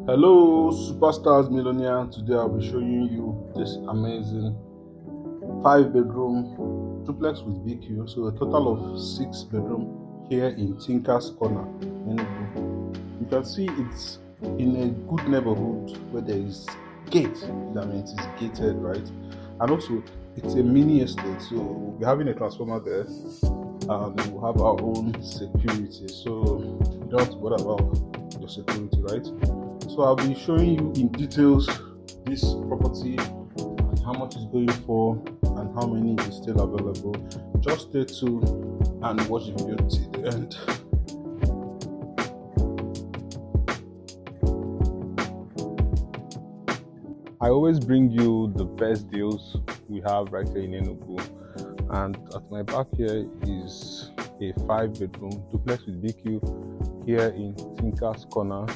Hello, superstars millionaire. Today I'll be showing you this amazing 5 bedroom duplex with BQ. So a total of 6 bedroom here in Tinker's Corner, Enugu. You can see it's in a good neighborhood where there is gate. That means it's gated, right? And also it's a mini estate, so we'll be having a transformer there, and we'll have our own security. So you don't have to worry about your security, right? So I'll be showing you in details this property and how much it's going for and how many is still available. Just stay tuned and watch the video till the end. I always bring you the best deals we have right here in Enugu, and at my back here is a 5 bedroom duplex with BQ here in Tinker's Corner.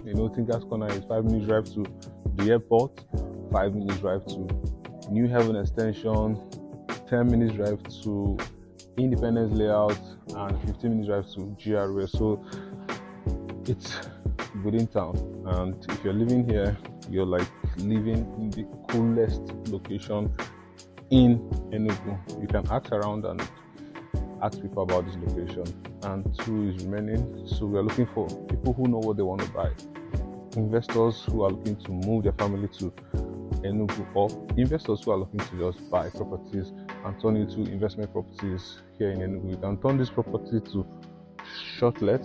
You know, Tinker's Corner is 5 minutes drive to the airport, 5 minutes drive to New Haven Extension, 10 minutes drive to Independence Layout, and 15 minutes drive to GRA. So it's within town, and if you're living here, you're like living in the coolest location in Enugu. You can ask around and ask people about this location. And 2 is remaining, so we are looking for people who know what they want to buy, investors who are looking to move their family to Enugu, or investors who are looking to just buy properties and turn into investment properties here in Enugu. You can turn this property to short let,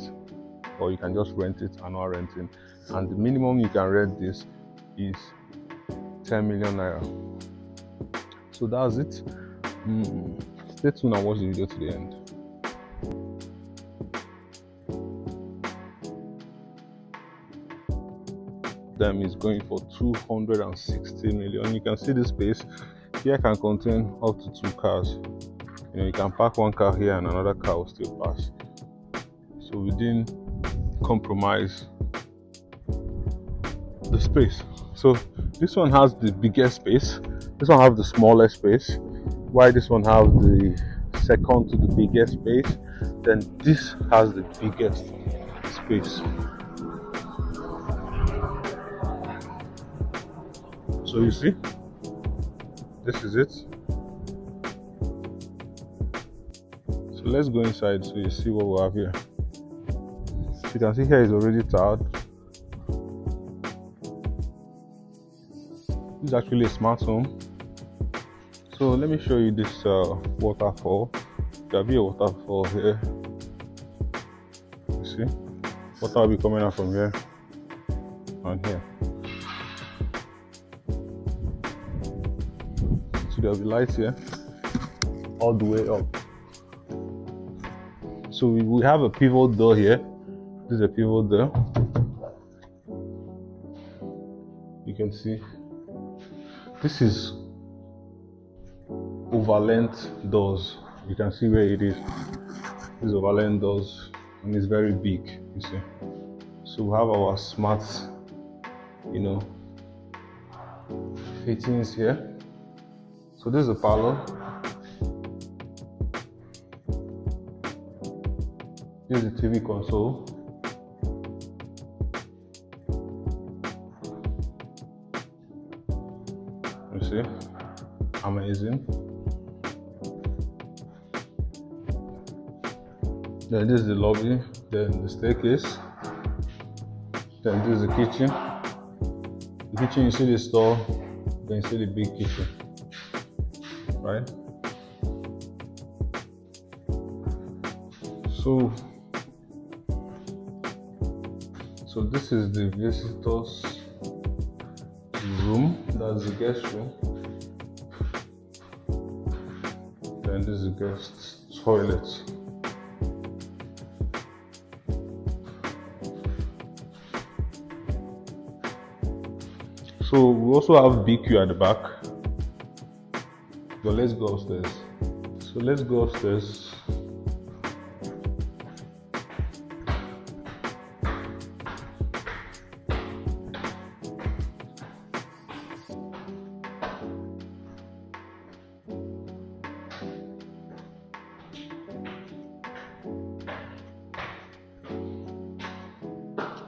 or you can just rent it, annual renting, and the minimum you can rent this is 10 million naira. So that's it. Stay tuned and watch the video to the end. Them is going for 260 million. You can see the space here can contain up to 2 cars. You can park 1 car here and another car will still pass. So we didn't compromise the space. So this one has the biggest space, this one has the smallest space, while this one has the second to the biggest space, then this has the biggest space. So you see, this is it. So let's go inside so you see what we have here. You can see here is already tiled. This is actually a smart home. So let me show you this waterfall. There'll be a waterfall here. You see, water will be coming out from here and here. So there'll be lights here all the way up. So we have a pivot door here. This is a pivot door. You can see this is overlength doors. You can see where it is. These overlength doors, and it's very big, you see. So we have our smart, fittings here. So this is a parlor. This is the TV console. You see, amazing. Then this is the lobby, then the staircase, then this is the kitchen. The kitchen, you see the store, then you see the big kitchen, right? So this is the visitors room, that's the guest room. Then this is the guest toilet. So we also have BQ at the back. So let's go upstairs.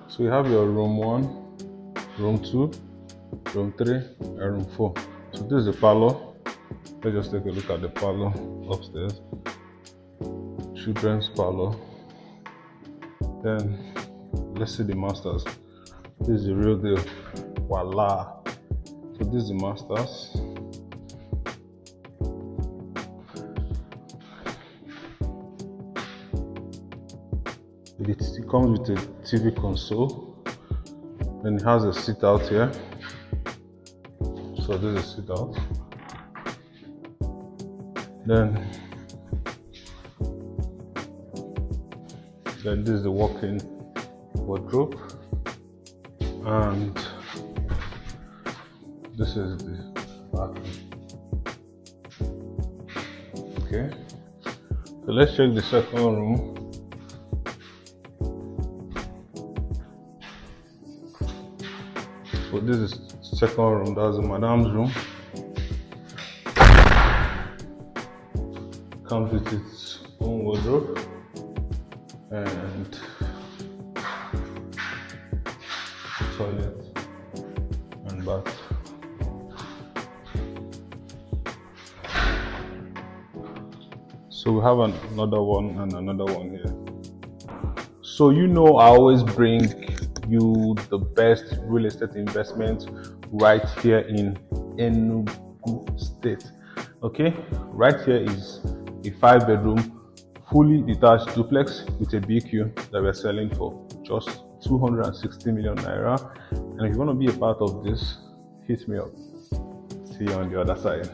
So you have your room 1, room 2, room 3, and room 4. So this is the parlor. Let's just take a look at the parlor upstairs. Children's parlor. Then let's see the masters. This is the real deal. Voila. So this is the masters. It comes with a TV console. Then it has a sit out here. So this is sit out. Then this is the walk-in wardrobe, and this is the bathroom. Okay, so let's check the second room. So this is second room. That's the madam's room. Comes with its own wardrobe and toilet and bath. So we have another one and another one here. So I always bring you the best real estate investment right here in Enugu State. Okay, right here is a 5-bedroom fully detached duplex with a BQ that we're selling for just 260 million naira. And if you want to be a part of this, hit me up. See you on the other side.